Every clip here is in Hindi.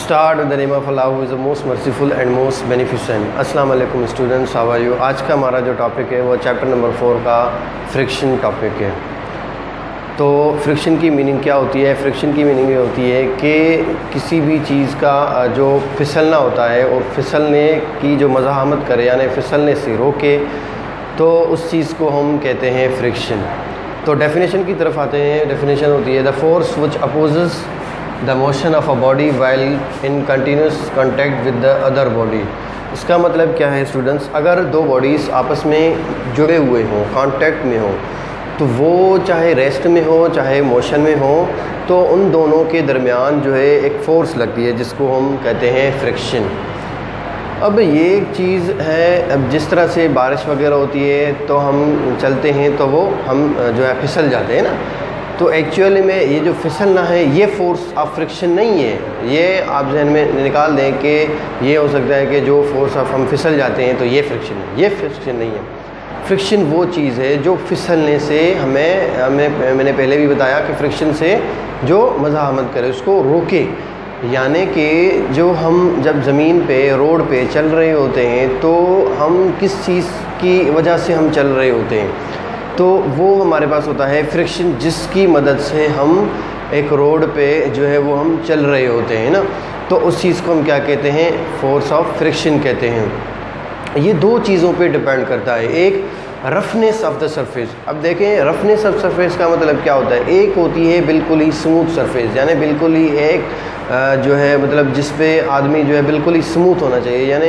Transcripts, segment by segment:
start with the name of Allah who is the most merciful and most beneficent. अस्सलाम वालेकुम स्टूडेंट्स, हाउ आर यू। आज का हमारा जो टॉपिक है वो चैप्टर नंबर 4 का फ्रिक्शन टॉपिक है। तो फ्रिक्शन की मीनिंग क्या होती है? फ्रिक्शन की मीनिंग ये होती है कि किसी भी चीज़ का जो फिसलना होता है और फिसलने की जो मज़ाहमत करे यानी फिसलने से रोके, तो उस चीज़ को हम कहते हैं फ्रिक्शन। तो डेफिनेशन की तरफ आते हैं। डेफिनेशन होती है the force which opposes the motion of a body while in continuous contact with the other body. इसका मतलब क्या है स्टूडेंट्स? अगर दो बॉडीज़ आपस में जुड़े हुए हों, कांटेक्ट में हों, तो वो चाहे रेस्ट में हो चाहे मोशन में हो, तो उन दोनों के दरमियान जो है एक फ़ोर्स लगती है जिसको हम कहते हैं फ्रिक्शन। अब ये एक चीज़ है, अब जिस तरह से बारिश वगैरह होती है तो हम चलते हैं तो वो हम जो है फिसल जाते हैं ना, तो एक्चुअली में ये जो फिसलना है ये फ़ोर्स ऑफ फ्रिक्शन नहीं है। ये आप जहन में निकाल दें कि ये हो सकता है कि जो फोर्स ऑफ हम फिसल जाते हैं तो ये फ्रिक्शन है, ये फ्रिक्शन नहीं है। फ्रिक्शन वो चीज़ है जो फिसलने से हमें मैंने पहले भी बताया कि फ्रिक्शन से जो मज़ाहमत करे उसको रोके, यानी कि जो हम जब ज़मीन पे रोड पे चल रहे होते हैं तो हम किस चीज़ की वजह से हम चल रहे होते हैं, तो वो हमारे पास होता है फ्रिक्शन, जिसकी मदद से हम एक रोड पे जो है वो हम चल रहे होते हैं ना, तो उस चीज़ को हम क्या कहते हैं? फोर्स ऑफ फ्रिक्शन कहते हैं। ये दो चीज़ों पे डिपेंड करता है। एक रफनेस ऑफ द सरफेस। अब देखें रफनेस ऑफ सरफेस का मतलब क्या होता है? एक होती है बिल्कुल ही स्मूथ सरफेस, यानी बिल्कुल ही एक जो है मतलब जिस पे आदमी जो है बिल्कुल ही स्मूथ होना चाहिए, यानी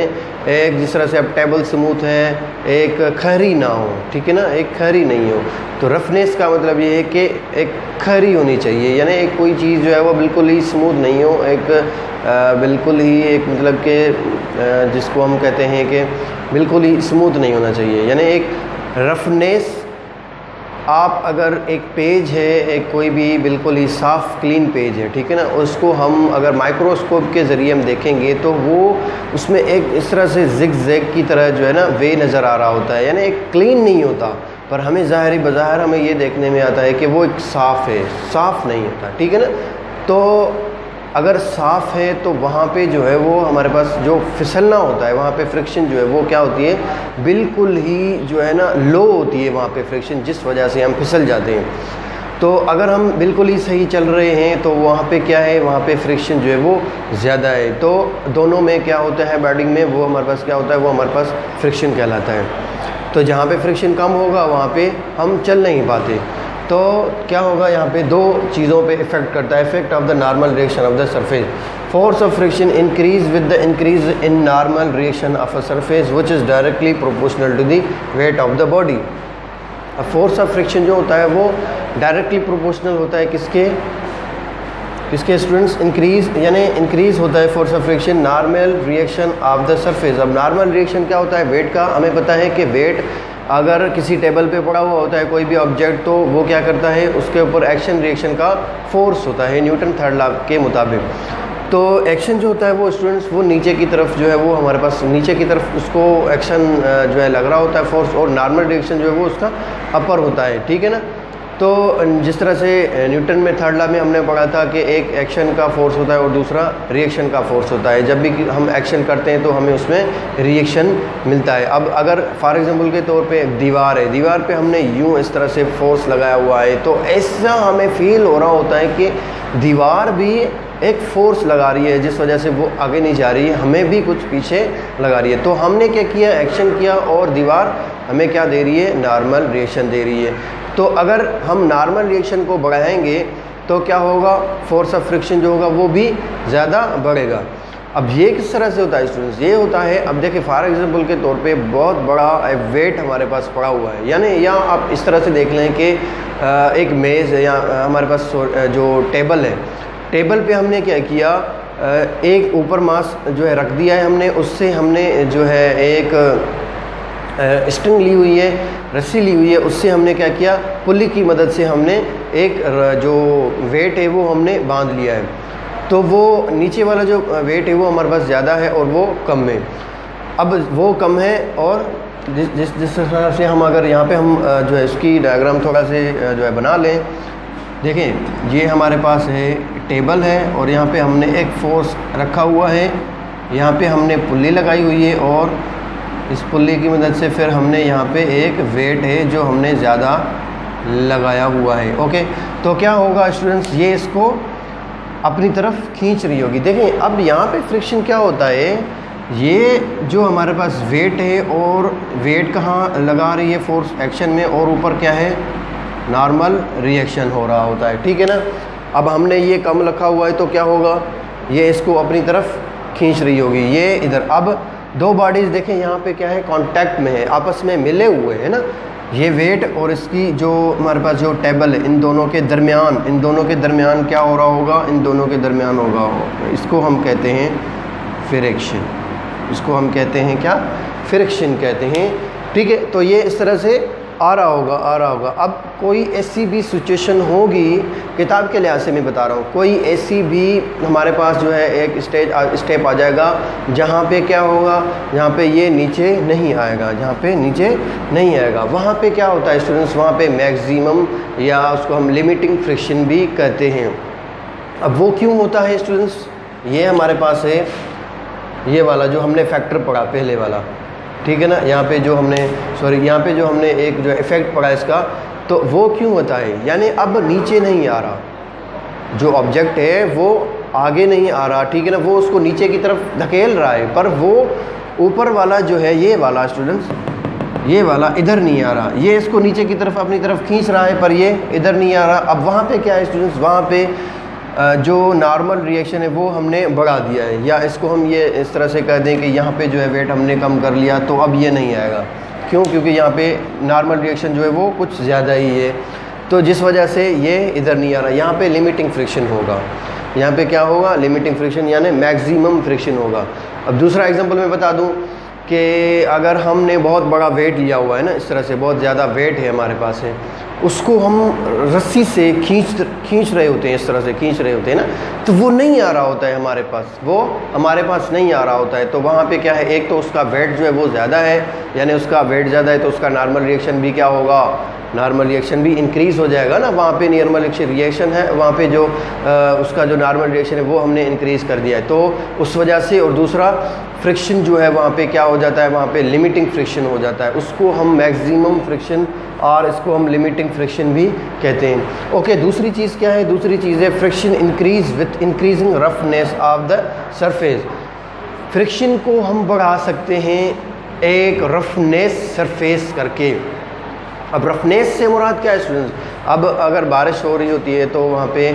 एक जिस तरह से अब टेबल स्मूथ है, एक खरी ना हो, ठीक है ना, एक खरी नहीं हो। तो रफनेस का मतलब ये है कि एक खरी होनी चाहिए, यानी एक कोई चीज़ जो है वो बिल्कुल ही स्मूथ नहीं हो, एक बिल्कुल ही एक मतलब कि जिसको हम कहते हैं कि बिल्कुल ही स्मूथ नहीं होना चाहिए, यानी एक रफनेस। आप अगर एक पेज है, एक कोई भी बिल्कुल ही साफ़ क्लीन पेज है, ठीक है ना, उसको हम अगर माइक्रोस्कोप के ज़रिए हम देखेंगे तो वो उसमें एक इस तरह से जिग जैग की तरह जो है ना वे नज़र आ रहा होता है, यानी एक क्लीन नहीं होता, पर हमें ज़ाहिरी बज़ाहिर हमें ये देखने में आता है कि वो एक साफ़ है, साफ़ नहीं होता, ठीक है ना। तो अगर साफ़ है तो वहाँ पे जो है वो हमारे पास जो फिसलना होता है वहाँ पे फ्रिक्शन जो है वो क्या होती है? बिल्कुल ही जो है ना लो होती है वहाँ पे फ्रिक्शन, जिस वजह से हम फिसल जाते हैं। तो अगर हम बिल्कुल ही सही चल रहे हैं तो वहाँ पे क्या है? वहाँ पे फ्रिक्शन जो है वो ज़्यादा है। तो दोनों में क्या होता है? बैडिंग में वो हमारे पास क्या होता है? वो हमारे पास फ्रिक्शन कहलाता है। तो जहाँ पे फ्रिक्शन कम होगा वहाँ पे हम चल नहीं पाते। तो क्या होगा? यहाँ पे दो चीज़ों पे इफ़ेक्ट करता है। Effect of the normal reaction of the surface. Force of friction increase with the increase in normal reaction of a surface which is directly proportional to the weight of the body. अब फोर्स ऑफ फ्रिक्शन जो होता है वो डायरेक्टली प्रोपोर्शनल होता है किसके स्टूडेंट्स? इंक्रीज, यानी इंक्रीज़ होता है force of friction normal reaction of the surface. अब नॉर्मल रिएक्शन क्या होता है? वेट का। हमें पता है कि वेट अगर किसी टेबल पे पड़ा हुआ होता है कोई भी ऑब्जेक्ट, तो वो क्या करता है? उसके ऊपर एक्शन रिएक्शन का फोर्स होता है न्यूटन थर्ड लॉ के मुताबिक। तो एक्शन जो होता है वो स्टूडेंट्स वो नीचे की तरफ जो है वो हमारे पास नीचे की तरफ उसको एक्शन जो है लग रहा होता है फोर्स, और नॉर्मल रिएक्शन जो है वो उसका अपर होता है, ठीक है ना। तो जिस तरह से न्यूटन में थर्ड लॉ में हमने पढ़ा था कि एक एक्शन का फोर्स होता है और दूसरा रिएक्शन का फोर्स होता है। जब भी हम एक्शन करते हैं तो हमें उसमें रिएक्शन मिलता है। अब अगर फॉर एग्जांपल के तौर पे एक दीवार है, दीवार पे हमने यूँ इस तरह से फोर्स लगाया हुआ है, तो ऐसा हमें फील हो रहा होता है कि दीवार भी एक फ़ोर्स लगा रही है, जिस वजह से वो आगे नहीं जा रही है, हमें भी कुछ पीछे लगा रही है। तो हमने क्या किया? एक्शन किया, और दीवार हमें क्या दे रही है? नॉर्मल रिएक्शन दे रही है। तो अगर हम नॉर्मल रिएक्शन को बढ़ाएंगे तो क्या होगा? फोर्स ऑफ फ्रिक्शन जो होगा वो भी ज़्यादा बढ़ेगा। अब ये किस तरह से होता है स्टूडेंट्स? ये होता है, अब देखिए फॉर एग्जांपल के तौर पे बहुत बड़ा वेट हमारे पास पड़ा हुआ है, यानी या आप इस तरह से देख लें कि एक मेज़ है या हमारे पास जो टेबल है, टेबल पे हमने क्या किया? एक ऊपर मास जो है रख दिया है हमने, उससे हमने जो है एक स्ट्रिंग ली हुई है, रस्सी ली हुई है, उससे हमने क्या किया? पुल्ली की मदद से हमने एक जो वेट है वो हमने बांध लिया है। तो वो नीचे वाला जो वेट है वो हमारे पास ज़्यादा है और वो कम है। अब वो कम है और जिस तरह से हम अगर यहाँ पे हम जो है इसकी डायग्राम थोड़ा से जो है बना लें, देखें ये हमारे पास है टेबल है और यहाँ पे हमने एक फोर्स रखा हुआ है, यहाँ पे हमने पुल्ली लगाई हुई है और इस पुल्ली की मदद से फिर हमने यहाँ पे एक वेट है जो हमने ज़्यादा लगाया हुआ है। ओके, तो क्या होगा स्टूडेंट्स, ये इसको अपनी तरफ खींच रही होगी। देखें अब यहाँ पे फ्रिक्शन क्या होता है, ये जो हमारे पास वेट है और वेट कहाँ लगा रही है, फोर्स एक्शन में, और ऊपर क्या है, नॉर्मल रिएक्शन हो रहा होता है। ठीक है ना। अब हमने ये कम रखा हुआ है तो क्या होगा, ये इसको अपनी तरफ खींच रही होगी, ये इधर। अब दो बॉडीज़ देखें यहाँ पे क्या है, कांटेक्ट में है, आपस में मिले हुए हैं ना, ये वेट और इसकी जो हमारे पास जो टेबल है, इन दोनों के दरमियान क्या हो रहा होगा, इन दोनों के दरमियान होगा, इसको हम कहते हैं फ्रिक्शन, इसको हम कहते हैं क्या, फ्रिक्शन कहते हैं। ठीक है, तो ये इस तरह से आ रहा होगा। अब कोई ऐसी भी सिचुएशन होगी, किताब के लिहाज से मैं बता रहा हूँ, कोई ऐसी भी हमारे पास जो है एक स्टेप आ जाएगा जहाँ पे क्या होगा, जहाँ पे ये नीचे नहीं आएगा, वहाँ पे क्या होता है स्टूडेंट्स, वहाँ पे मैक्सिमम या उसको हम लिमिटिंग फ्रिक्शन भी कहते हैं। अब वो क्यों होता है स्टूडेंट्स, ये हमारे पास है ये वाला जो हमने फैक्टर पढ़ा पहले वाला, ठीक है ना, यहाँ पे जो हमने एक जो इफ़ेक्ट पढ़ा इसका, तो वो क्यों होता है, यानी अब नीचे नहीं आ रहा, जो ऑब्जेक्ट है वो आगे नहीं आ रहा, ठीक है ना, वो उसको नीचे की तरफ धकेल रहा है, पर वो ऊपर वाला जो है ये वाला स्टूडेंट्स, ये वाला इधर नहीं आ रहा, ये इसको नीचे की तरफ अपनी तरफ खींच रहा है, पर ये इधर नहीं आ रहा। अब वहाँ पे क्या है स्टूडेंट्स, वहाँ पे जो नॉर्मल रिएक्शन है वो हमने बढ़ा दिया है, या इसको हम ये इस तरह से कह दें कि यहाँ पे जो है वेट हमने कम कर लिया, तो अब ये नहीं आएगा। क्यों, क्योंकि यहाँ पे नॉर्मल रिएक्शन जो है वो कुछ ज़्यादा ही है, तो जिस वजह से ये इधर नहीं आ रहा, यहाँ पे लिमिटिंग फ्रिक्शन होगा, यहाँ पे क्या होगा, लिमिटिंग फ्रिक्शन यानी मैक्सिमम फ्रिक्शन होगा। अब दूसरा एग्जांपल मैं बता दूँ कि अगर हमने बहुत बड़ा वेट लिया हुआ है ना, इस तरह से बहुत ज़्यादा वेट है हमारे पास है, उसको हम रस्सी से खींच रहे होते हैं, इस तरह से खींच रहे होते हैं ना, तो वो नहीं आ रहा होता है हमारे पास, नहीं आ रहा होता है। तो वहाँ पे क्या है, एक तो उसका वेट जो है वो ज़्यादा है, यानी उसका वेट ज़्यादा है तो उसका नॉर्मल रिएक्शन भी क्या होगा, नॉर्मल रिएक्शन भी इंक्रीज़ हो जाएगा ना, वहाँ पे नॉर्मल रिएक्शन है, वहाँ पे जो उसका जो नॉर्मल रिएक्शन है वो हमने इंक्रीज़ कर दिया है, तो उस वजह से। और दूसरा फ्रिक्शन जो है वहाँ पे क्या हो जाता है, वहाँ पे लिमिटिंग फ्रिक्शन हो जाता है, उसको हम मैक्सिमम फ्रिक्शन और इसको हम लिमिटिंग फ्रिक्शन भी कहते हैं। ओके, दूसरी चीज़ क्या है, दूसरी चीज़ है friction increase with increasing roughness of the surface. Friction को हम बढ़ा सकते हैं एक रफनेस सरफेस करके। अब रफनेस से मुराद क्या है स्टूडेंट्स, अब अगर बारिश हो रही होती है तो वहाँ पे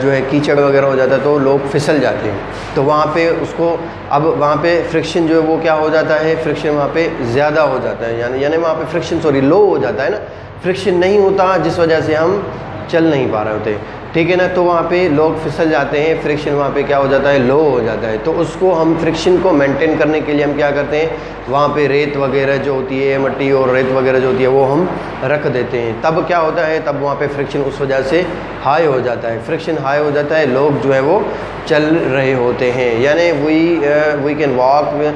जो है कीचड़ वगैरह हो जाता है तो लोग फिसल जाते हैं, तो वहाँ पे उसको अब वहाँ पे फ्रिक्शन जो है वो क्या हो जाता है, फ्रिक्शन वहाँ पे ज़्यादा हो जाता है, यानी वहाँ पे फ्रिक्शन लो हो जाता है ना, फ्रिक्शन नहीं होता जिस वजह से हम चल नहीं पा रहे होते, ठीक है ना, तो वहाँ पे लोग फिसल जाते हैं, फ्रिक्शन वहाँ पे क्या हो जाता है, लो हो जाता है। तो उसको हम फ्रिक्शन को मेंटेन करने के लिए हम क्या करते हैं, वहाँ पे रेत वगैरह जो होती है, मिट्टी और रेत वगैरह जो होती है वो हम रख देते हैं, तब क्या होता है, तब वहाँ पे फ्रिक्शन उस वजह से हाई हो जाता है, फ्रिक्शन हाई हो जाता है, लोग जो है वो चल रहे होते हैं, यानी वी कैन वॉक,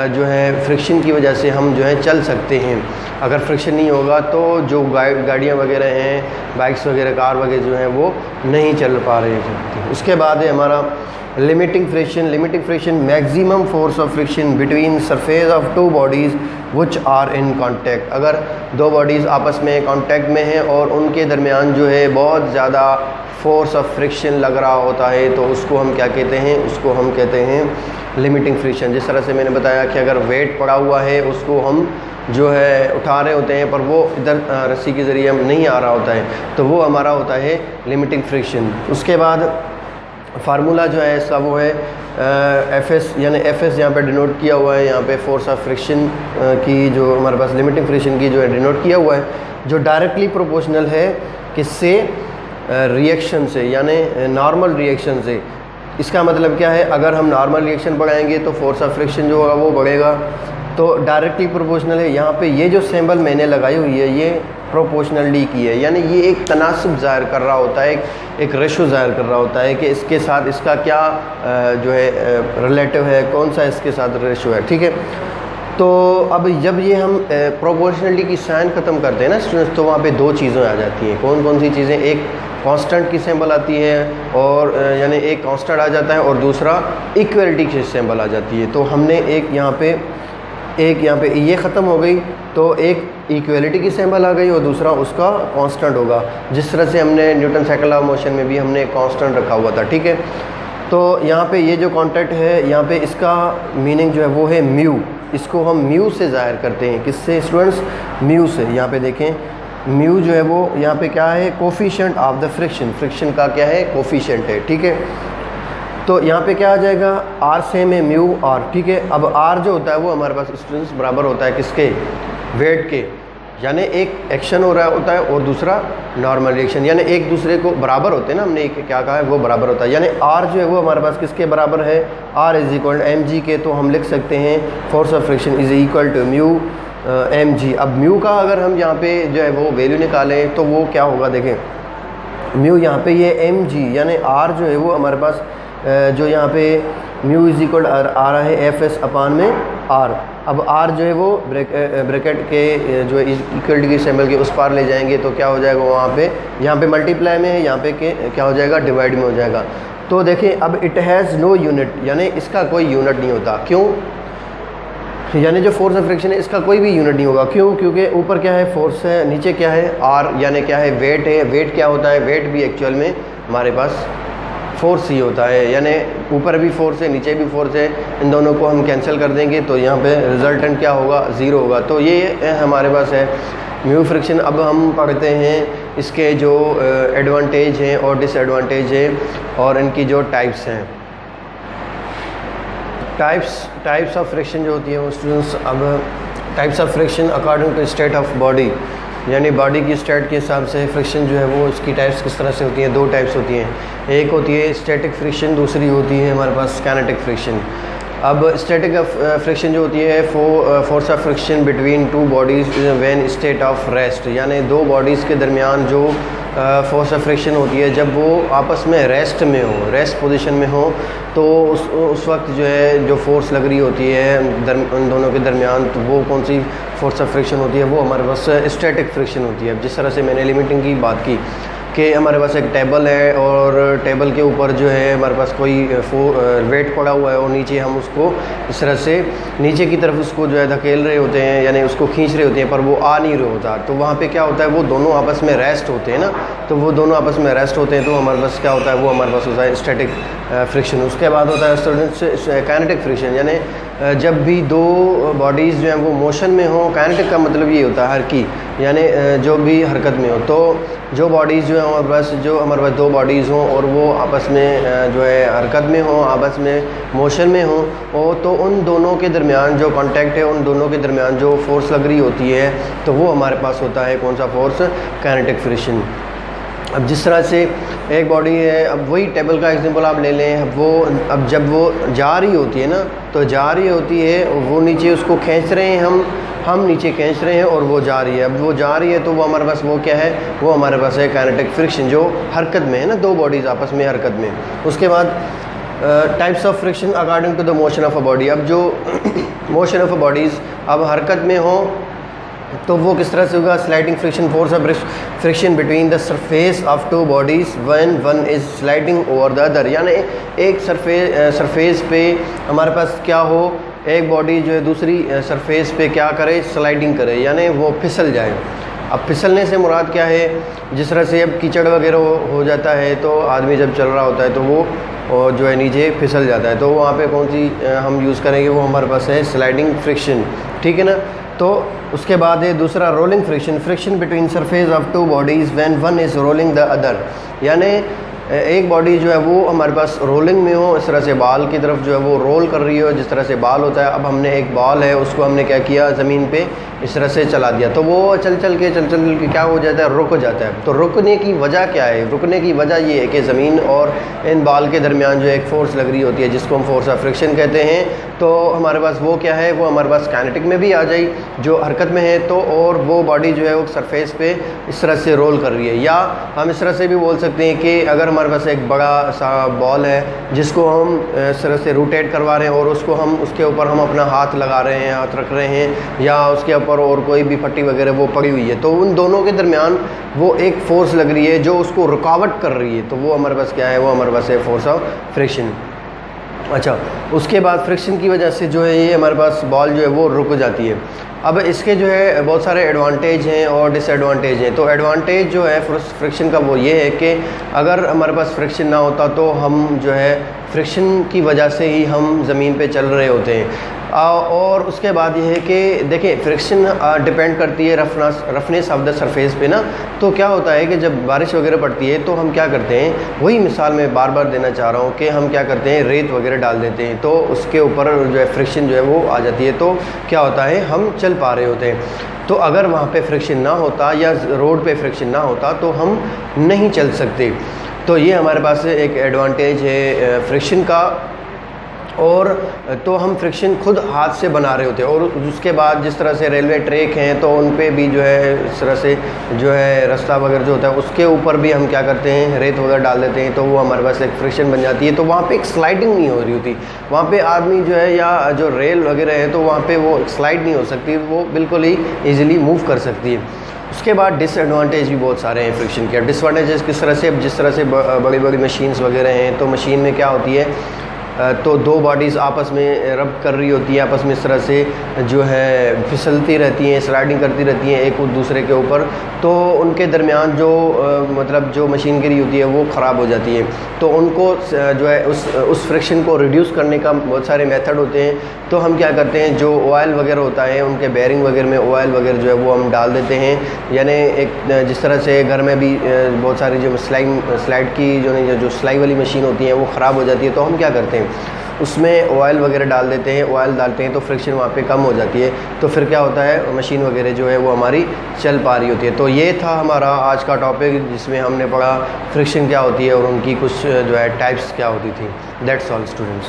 जो है फ्रिक्शन की वजह से हम जो है चल सकते हैं। अगर फ्रिक्शन नहीं होगा तो जो गाड़ियाँ वगैरह हैं, बाइक्स वगैरह, कार वगैरह जो हैं वो नहीं चल पा रहे हैं। उसके बाद है हमारा limiting friction maximum force of friction between surface of two bodies which are in contact. अगर दो बॉडीज़ आपस में कांटेक्ट में हैं और उनके दरमियान जो है बहुत ज़्यादा फोर्स ऑफ फ्रिक्शन लग रहा होता है, तो उसको हम क्या कहते हैं, उसको हम कहते हैं लिमिटिंग फ्रिक्शन। जिस तरह से मैंने बताया कि अगर वेट पड़ा हुआ है उसको हम जो है उठा रहे होते हैं, पर वो इधर रस्सी के ज़रिए नहीं आ रहा होता है, तो वो हमारा होता है लिमिटिंग फ्रिक्शन। उसके बाद फार्मूला जो है इसका वो है एफएस, यानी एफएस यहाँ पे डिनोट किया हुआ है, यहाँ पे फोर्स ऑफ फ्रिक्शन की जो हमारे पास लिमिटिंग फ्रिक्शन की जो है डिनोट किया हुआ है, जो डायरेक्टली प्रोपोर्शनल है किससे, रिएक्शन से, यानी नॉर्मल रिएक्शन से। इसका मतलब क्या है, अगर हम नॉर्मल रिएक्शन बढ़ाएंगे तो फोर्स ऑफ फ्रिक्शन जो होगा वो बढ़ेगा, तो डायरेक्टली प्रोपोर्शनल है। यहाँ पे ये जो सिंबल मैंने लगाई हुई है ये प्रोपोर्शनली की है, यानी ये एक तनासब ज़ाहिर कर रहा होता है, एक रेशो ज़ाहिर कर रहा होता है कि इसके साथ इसका क्या जो है रिलेटिव है, कौन सा इसके साथ रेशो है, ठीक है। तो अब जब ये हम प्रोपोर्शनलिटी की साइन ख़त्म करते हैं ना स्टूडेंट्स, तो वहाँ पे दो चीज़ें आ जाती हैं। कौन कौन सी चीज़ें? एक कांस्टेंट की सिंबल आती है, और यानी एक कांस्टेंट आ जाता है, और दूसरा इक्वलिटी की सिंबल आ जाती है। तो हमने एक यहाँ पे ये ख़त्म हो गई, तो एक इक्वलिटी की सिंबल आ गई और दूसरा उसका कांस्टेंट होगा। जिस तरह से हमने न्यूटन साइकिल ऑफ मोशन में भी हमने कांस्टेंट रखा हुआ था, ठीक है। तो यहाँ पे ये जो कॉन्टेक्ट है, यहाँ पे इसका मीनिंग जो है वो है म्यू। इसको हम म्यू से ज़ाहिर करते हैं। किससे स्टूडेंट्स? म्यू से। यहाँ पे देखें, म्यू जो है वो यहाँ पे क्या है? Coefficient of the friction. Friction का क्या है? कोफिशिएंट है, ठीक है। तो यहाँ पे क्या आ जाएगा? आर सेम है म्यू आर, ठीक है। अब आर जो होता है वो हमारे पास स्टूडेंट्स बराबर होता है किसके? वेट के। यानी एक एक्शन हो रहा होता है और दूसरा नॉर्मल रिएक्शन, यानी एक दूसरे को बराबर होते हैं ना। हमने एक क्या कहा है? वो बराबर होता है। यानी आर जो है वो हमारे पास किसके बराबर है? R is equal M G के। तो हम लिख सकते हैं force of friction is equal to mu M G. अब म्यू का अगर हम यहाँ पे जो है वो वैल्यू निकालें तो वो क्या होगा? देखें, म्यू यहाँ पे ये एम जी, यानी आर जो है वो हमारे पास जो यहाँ पे म्यू इज इक्वल आ रहा है एफ एस अपान में आर। अब आर जो है वो ब्रैकेट के जो इक्वल की सिंबल के उस पार ले जाएंगे तो क्या हो जाएगा? वहाँ पे यहाँ पे मल्टीप्लाई में है, यहाँ पे क्या हो जाएगा? डिवाइड में हो जाएगा। तो देखिए, अब इट हैज़ नो यूनिट, यानी इसका कोई यूनिट नहीं होता। क्यों? यानी जो फोर्स ऑफ फ्रिक्शन है इसका कोई भी यूनिट नहीं होगा। क्यों? क्योंकि ऊपर क्या है? फोर्स है, नीचे क्या है? आर, यानी क्या है? वेट है। वेट क्या होता है? वेट भी एक्चुअल में हमारे पास फोर्स ही होता है, यानी ऊपर भी फोर्स है, नीचे भी फोर्स है। इन दोनों को हम कैंसिल कर देंगे तो यहाँ पे रिजल्टेंट क्या होगा? ज़ीरो होगा। तो ये हमारे पास है म्यू फ्रिक्शन। अब हम पढ़ते हैं इसके जो एडवांटेज हैं और डिसएडवांटेज हैं और इनकी जो टाइप्स हैं। टाइप्स ऑफ फ्रिक्शन जो होती है वो स्टूडेंट्स, अब types of friction according to state of body, यानी बॉडी की स्टेट के हिसाब से फ्रिक्शन जो है वो इसकी टाइप्स किस तरह से होती हैं? दो टाइप्स होती हैं। एक होती है स्टैटिक फ्रिक्शन, दूसरी होती है हमारे पास काइनेटिक फ्रिक्शन। अब स्टैटिक फ्रिक्शन जो होती है force of friction between two bodies when state of rest, यानी दो बॉडीज़ के दरमियान जो फोर्स ऑफ फ्रिक्शन होती है जब वो आपस में रेस्ट में हो, रेस्ट पोजीशन में हो, तो उस वक्त जो है जो फोर्स लग रही होती है उन दोनों के दरमियान, तो वो कौन सी फोर्स ऑफ फ्रिक्शन होती है? वो हमारे पास स्टैटिक फ्रिक्शन होती है। जिस तरह से मैंने लिमिटिंग की बात की कि हमारे पास एक टेबल है और टेबल के ऊपर जो है हमारे पास कोई वेट पड़ा हुआ है और नीचे हम उसको इस तरह से नीचे की तरफ उसको जो है धकेल रहे होते हैं, यानी उसको खींच रहे होते हैं, पर वो आ नहीं रहा होता। तो वहाँ पे क्या होता है? वो दोनों आपस में रेस्ट होते हैं ना। तो वो दोनों आपस में रेस्ट होते हैं तो हमारे पास क्या होता है? वो हमारे पास होता है स्टैटिक फ्रिक्शन। उसके बाद होता है स्टूडेंट्स काइनेटिक फ्रिक्शन, यानी जब भी दो बॉडीज़ जो हैं वो मोशन में हो। काइनेटिक का मतलब ये होता है हरकी, यानी जो भी हरकत में हो। तो जो बॉडीज़ जो है हमारे पास दो बॉडीज़ हों और वो आपस में जो है हरकत में हो, आपस में मोशन में हो, तो उन दोनों के दरमियान जो कांटेक्ट है, उन दोनों के दरमियान जो फोर्स लग रही होती है, तो वो हमारे पास होता है कौन सा फोर्स? Kinetic friction. अब जिस तरह से एक बॉडी है, अब वही टेबल का एग्जांपल आप ले लें। अब जब वो जा रही होती है ना, तो जा रही होती है, वो नीचे उसको खींच रहे हैं, हम नीचे खींच रहे हैं और वो जा रही है। अब वो जा रही है तो वो हमारे पास वो क्या है? वो हमारे पास है काइनेटिक फ्रिक्शन, जो हरकत में है ना, दो बॉडीज़ आपस में हरकत में। उसके बाद types of friction according to the motion of a body. अब जो मोशन ऑफ अ बॉडीज़ अब हरकत में हो तो वो किस तरह से होगा? Sliding friction, force of friction between the surface of two bodies when one is sliding over the other, यानी एक सरफेस पे हमारे पास क्या हो? एक बॉडी जो है दूसरी सरफेस पे क्या करे? स्लाइडिंग करे, यानी वो फिसल जाए। अब फिसलने से मुराद क्या है? जिस तरह से अब कीचड़ वगैरह हो जाता है तो आदमी जब चल रहा होता है तो वो जो है नीचे फिसल जाता है, तो वहाँ पे कौन सी हम यूज़ करेंगे? वो हमारे पास है स्लाइडिंग फ्रिक्शन, ठीक है ना। तो उसके बाद है दूसरा rolling friction, friction between surface of two bodies when one is rolling the other, यानी एक बॉडी जो है वो हमारे पास रोलिंग में हो, इस तरह से बाल की तरफ जो है वो रोल कर रही हो, जिस तरह से बाल होता है। अब हमने एक बॉल है उसको हमने क्या किया? ज़मीन पे इस तरह से चला दिया, तो वो चल चल के क्या हो जाता है? रुक जाता है। तो रुकने की वजह क्या है? रुकने की वजह ये है कि ज़मीन और इन बाल के दरमियान जो एक फ़ोर्स लग रही होती है जिसको हम फोर्स ऑफ फ्रिक्शन कहते हैं। तो हमारे पास वो क्या है? वो हमारे पास काइनेटिक में भी आ जाए जो हरकत में है, तो और वो बॉडी जो है वो सरफेस पे इस तरह से रोल कर रही है। या हम इस तरह से भी बोल सकते हैं कि अगर हमारे पास एक बड़ा सा बॉल है जिसको हम इस तरह से रोटेट करवा रहे हैं और उसको हम उसके ऊपर हम अपना हाथ लगा रहे हैं, हाथ रख रहे हैं, या उसके ऊपर और कोई भी पट्टी वगैरह वो पड़ी हुई है, तो उन दोनों के दरमियान वो एक फ़ोर्स लग रही है जो उसको रुकावट कर रही है, तो वो हमारे पास क्या है, वो हमारे पास है फोर्स ऑफ फ्रिक्शन। अच्छा, उसके बाद फ्रिक्शन की वजह से जो है ये हमारे पास बॉल जो है वो रुक जाती है। अब इसके जो है बहुत सारे एडवांटेज हैं और डिसएडवांटेज हैं। तो एडवांटेज जो है फ्रिक्शन का वो ये है कि अगर हमारे पास फ्रिक्शन ना होता तो हम जो है फ्रिक्शन की वजह से ही हम ज़मीन पे चल रहे होते हैं। और उसके बाद ये है कि देखिए फ्रिक्शन डिपेंड करती है रफनेस ऑफ द सरफेस पे ना। तो क्या होता है कि जब बारिश वगैरह पड़ती है तो हम क्या करते हैं, वही मिसाल मैं बार बार देना चाह रहा हूँ कि हम क्या करते हैं, रेत वगैरह डाल देते हैं, तो उसके ऊपर जो है फ्रिक्शन जो है वो आ जाती है, तो क्या होता है हम चल पा रहे होते हैं। तो अगर वहाँ पे फ्रिक्शन ना होता या रोड पे फ्रिक्शन ना होता तो हम नहीं चल सकते। तो ये हमारे पास एक एडवांटेज है फ्रिक्शन का। और तो हम फ्रिक्शन खुद हाथ से बना रहे होते हैं। और उसके बाद जिस तरह से रेलवे ट्रैक हैं तो उन पे भी जो है इस तरह से जो है रास्ता वगैरह जो होता है उसके ऊपर भी हम क्या करते हैं, रेत वगैरह डाल देते हैं, तो वो हमारे पास एक फ्रिक्शन बन जाती है। तो वहाँ पे एक स्लाइडिंग नहीं हो रही होती, वहाँ पे आदमी जो है या जो रेल वगैरह है तो वहाँ पे वो स्लाइड नहीं हो सकती, वो बिल्कुल ही ईज़िली मूव कर सकती है। उसके बाद डिसएडवांटेज भी बहुत सारे हैं फ्रिक्शन के। डिसएडवांटेजेस किस तरह से, जिस तरह से बड़ी बड़ी मशीन्स वगैरह हैं तो मशीन में क्या होती है, तो दो बॉडीज़ आपस में रब कर रही होती हैं, आपस में इस तरह से जो है फिसलती रहती हैं, स्लाइडिंग करती रहती हैं एक दूसरे के ऊपर, तो उनके दरमियान जो मतलब जो मशीनरी होती है वो ख़राब हो जाती है। तो उनको जो है उस फ्रिक्शन को रिड्यूस करने का बहुत सारे मेथड होते हैं। तो हम क्या करते हैं, जो ऑयल वगैरह होता है उनके बेयरिंग वगैरह में ऑयल वगैरह जो है वो हम डाल देते हैं। यानी एक जिस तरह से घर में भी बहुत सारी जो स्लाइड की जो सिलाई वाली मशीन होती है वो ख़राब हो जाती है, तो हम क्या करते हैं उसमें ऑयल वगैरह डाल देते हैं। ऑयल डालते हैं तो फ्रिक्शन वहाँ पे कम हो जाती है, तो फिर क्या होता है मशीन वगैरह जो है वो हमारी चल पा रही होती है। तो ये था हमारा आज का टॉपिक जिसमें हमने पढ़ा फ्रिक्शन क्या होती है और उनकी कुछ जो है टाइप्स क्या होती थी। That's all students.